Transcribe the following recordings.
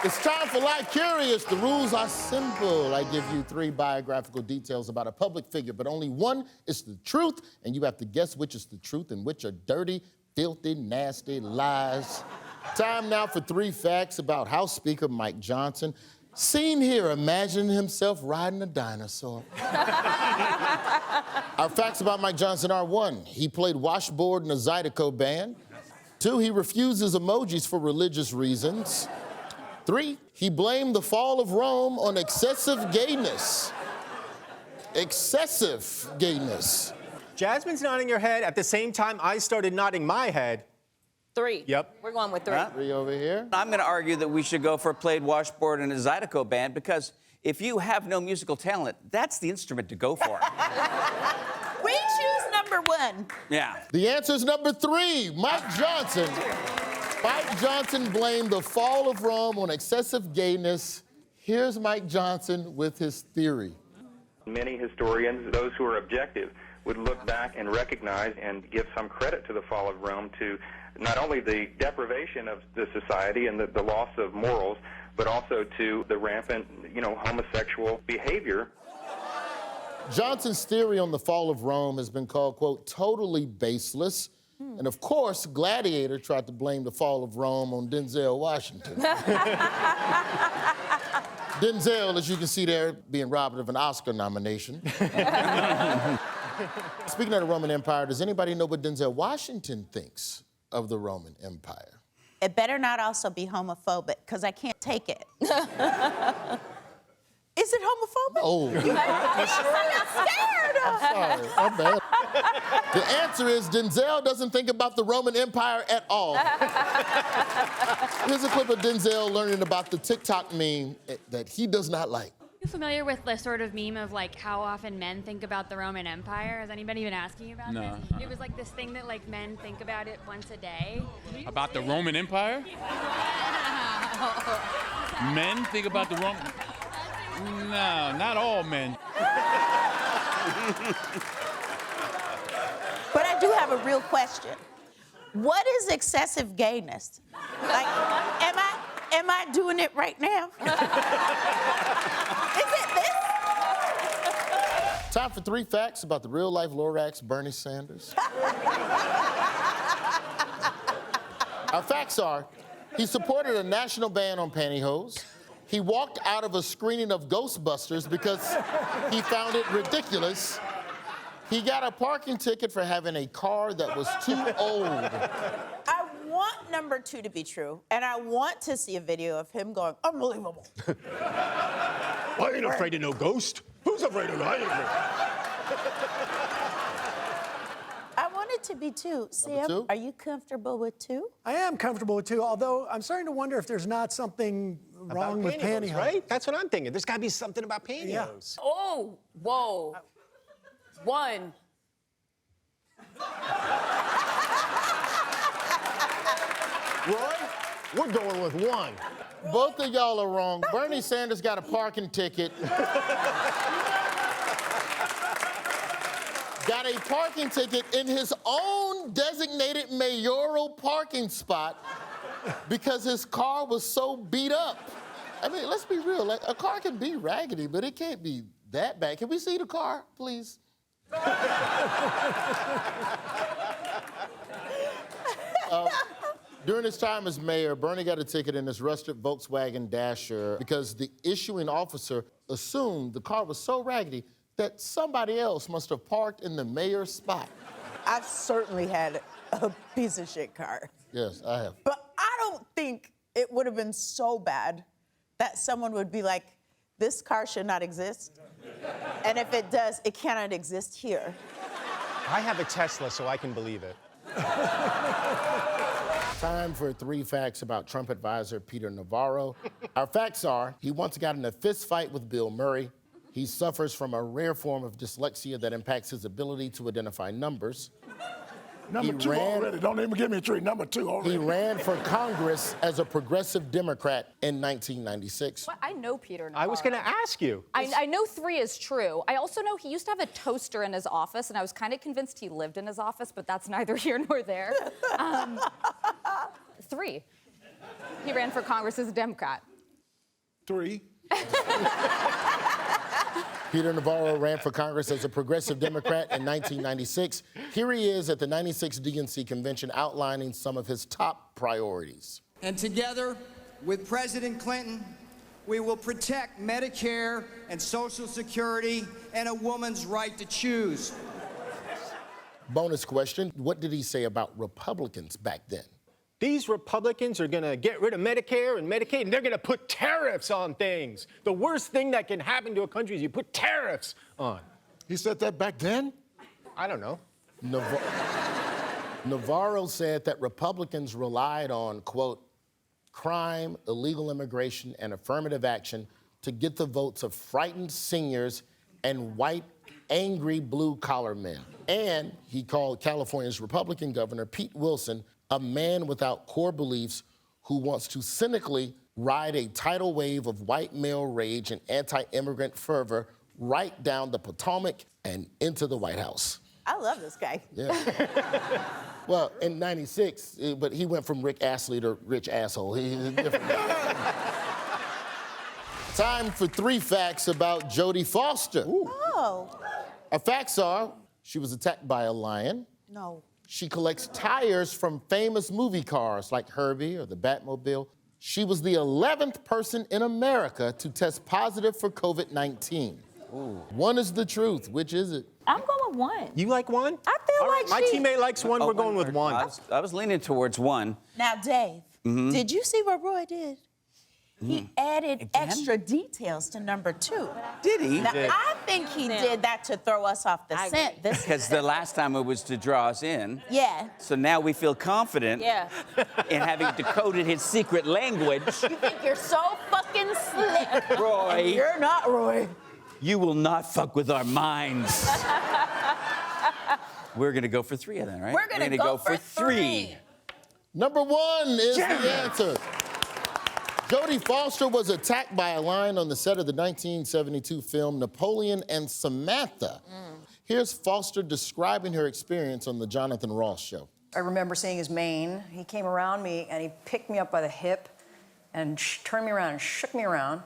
It's time for Like Curious. The rules are simple. I give you 3 biographical details about a public figure, but only one is the truth, and you have to guess which is the truth and which are dirty, filthy, nasty lies. Time now for 3 facts about House Speaker Mike Johnson. Seen here, imagining himself riding a dinosaur. Our facts about Mike Johnson are: 1, he played washboard in a Zydeco band. 2, he refuses emojis for religious reasons. 3, he blamed the fall of Rome on excessive gayness. Excessive gayness. Jasmine's nodding her head. At the same time, I started nodding my head. 3. Yep. We're going with 3. 3 over here. I'm going to argue that we should go for played washboard in a Zydeco band because if you have no musical talent, that's the instrument to go for. We choose number 1. Yeah. The answer is number 3, Mike Johnson. Mike Johnson blamed the fall of Rome on excessive gayness. Here's Mike Johnson with his theory. Many historians, those who are objective, would look back and recognize and give some credit to the fall of Rome to not only the deprivation of the society and the loss of morals, but also to the rampant, homosexual behavior. Johnson's theory on the fall of Rome has been called, quote, totally baseless. And of course, Gladiator tried to blame the fall of Rome on Denzel Washington. Denzel, as you can see there, being robbed of an Oscar nomination. Speaking of the Roman Empire, does anybody know what Denzel Washington thinks of the Roman Empire? It better not also be homophobic, because I can't take it. Is it homophobic? Oh. I'm scared. Sorry, I'm bad. The answer is Denzel doesn't think about the Roman Empire at all. Here's a clip of Denzel learning about the TikTok meme that he does not like. Are you familiar with the sort of meme of like how often men think about the Roman Empire? Has anybody been asking you about this? It was like this thing that like men think about it once a day. About the Roman Empire? Men think about the Roman... No, not all men. But I do have a real question. What is excessive gayness? Like, am I doing it right now? Is it this? Time for 3 facts about the real-life Lorax Bernie Sanders. Our facts are, he supported a national ban on pantyhose. He walked out of a screening of Ghostbusters because he found it ridiculous. He got a parking ticket for having a car that was too old. I want number 2 to be true, and I want to see a video of him going, unbelievable. I ain't afraid of no ghost. Who's afraid of I ain't afraid. I want it to be 2. Sam, 2? are you comfortable with 2? I am comfortable with 2, although I'm starting to wonder if there's not something wrong with pantyhose. Right? That's what I'm thinking. There's got to be something about pantyhose. Yeah. Oh, whoa. 1. Roy, we're going with 1. Both of y'all are wrong. Bernie Sanders got a parking ticket. Got a parking ticket in his own designated mayoral parking spot because his car was so beat up. I mean, let's be real. Like, a car can be raggedy, but it can't be that bad. Can we see the car, please? During his time as mayor, Bernie got a ticket in this rusted Volkswagen Dasher because the issuing officer assumed the car was so raggedy that somebody else must have parked in the mayor's spot. I've certainly had a piece of shit car. Yes, I have. But I don't think it would have been so bad that someone would be like, this car should not exist. And if it does, it cannot exist here. I have a Tesla, so I can believe it. Time for 3 facts about Trump advisor Peter Navaro. Our facts are, he once got in a fist fight with Bill Murray. He suffers from a rare form of dyslexia that impacts his ability to identify numbers. Number 2 already. Don't even give me a 3. Number 2 already. He ran for Congress as a progressive Democrat in 1996. I know Peter Navaro. I was going to ask you. I know 3 is true. I also know he used to have a toaster in his office, and I was kind of convinced he lived in his office, but that's neither here nor there. 3. He ran for Congress as a Democrat. 3. Peter Navaro ran for Congress as a progressive Democrat in 1996. Here he is at the 96 DNC convention outlining some of his top priorities. And together with President Clinton, we will protect Medicare and Social Security and a woman's right to choose. Bonus question, what did he say about Republicans back then? These Republicans are gonna get rid of Medicare and Medicaid, and they're gonna put tariffs on things. The worst thing that can happen to a country is you put tariffs on. He said that back then? I don't know. Navaro said that Republicans relied on, quote, crime, illegal immigration, and affirmative action to get the votes of frightened seniors and white, angry blue-collar men. And he called California's Republican Governor Pete Wilson a man without core beliefs who wants to cynically ride a tidal wave of white male rage and anti-immigrant fervor right down the Potomac and into the White House. I love this guy. Yeah. Well, in 96, but he went from Rick Astley to Rich Asshole. He's a different guy. Time for 3 facts about Jodie Foster. Ooh. Oh. Our facts are, she was attacked by a lion. No. She collects tires from famous movie cars like Herbie or the Batmobile. She was the 11th person in America to test positive for COVID-19. Ooh. 1 is the truth. Which is it? I'm going with 1. You like 1? I feel All right, like my she... teammate likes 1. We're going with 1. I was leaning towards 1. Now, Dave, did you see what Roy did? He added extra details to number 2. Did he? Now, I think he did that to throw us off the scent. Because the last time it was to draw us in. Yeah. So now we feel confident in having decoded his secret language. You think you're so fucking slick. Roy. And you're not, Roy. You will not fuck with our minds. We're going to go for 3 of them, right? We're going to go for 3. Number 1 is the answer. Jodie Foster was attacked by a lion on the set of the 1972 film Napoleon and Samantha. Here's Foster describing her experience on the Jonathan Ross show. I remember seeing his mane. He came around me and he picked me up by the hip and turned me around and shook me around.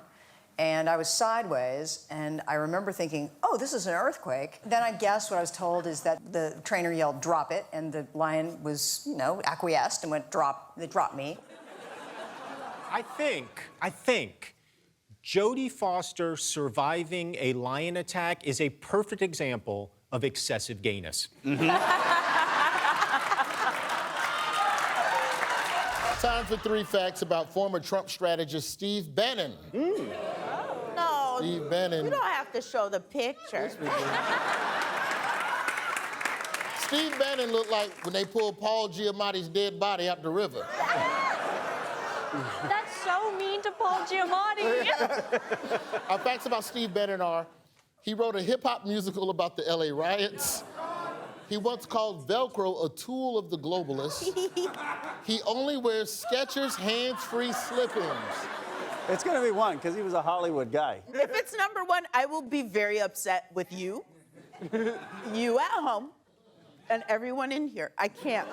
And I was sideways, and I remember thinking, oh, this is an earthquake. Then I guess what I was told is that the trainer yelled, drop it, and the lion was, you know, acquiesced and went, they dropped me. I think Jodie Foster surviving a lion attack is a perfect example of excessive gayness. Time for 3 facts about former Trump strategist Steve Bannon. No, Steve Bannon. we don't have to show the picture. Steve Bannon looked like when they pulled Paul Giamatti's dead body out the river. That's so mean to Paul Giamatti. Our facts about Steve Bannon are, he wrote a hip-hop musical about the LA riots. He once called Velcro a tool of the globalists. He only wears Skechers hands-free slip-ins. It's going to be 1, because he was a Hollywood guy. If it's number 1, I will be very upset with you, you at home, and everyone in here. I can't.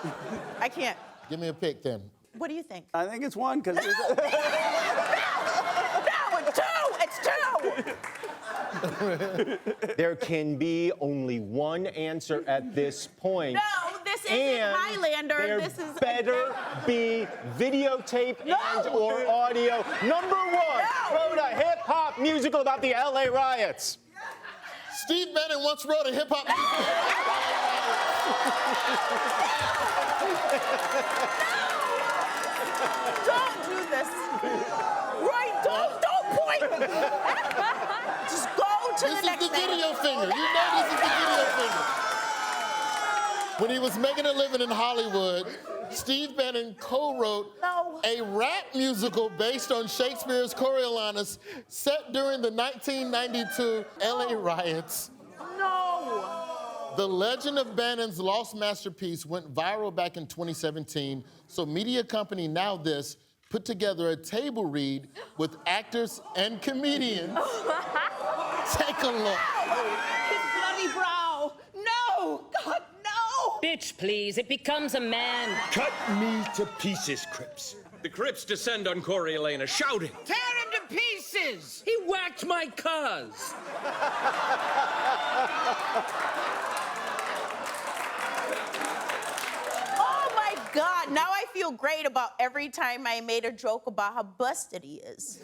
Give me a pick, then. What do you think? I think it's 1, because... No, it's 2! There can be only 1 answer at this point. No, this isn't Highlander. This is better be videotape and/or audio. Number 1 wrote a hip-hop musical about the LA riots. Steve Bannon once wrote a hip-hop Don't do this. Roy, don't point. Just go to the next This is the video finger. You know this is the video finger. When he was making a living in Hollywood, Steve Bannon co-wrote a rap musical based on Shakespeare's Coriolanus set during the 1992 LA riots. No. The legend of Bannon's lost masterpiece went viral back in 2017, so media company Now This put together a table read with actors and comedians. Take a look. His bloody brow. No! God, no! Bitch, please. It becomes a man. Cut me to pieces, Crips. The Crips descend on Coriolanus, shouting. Tear him to pieces! is. He whacked my cuz. Oh my God, now I feel great about every time I made a joke about how busted he is.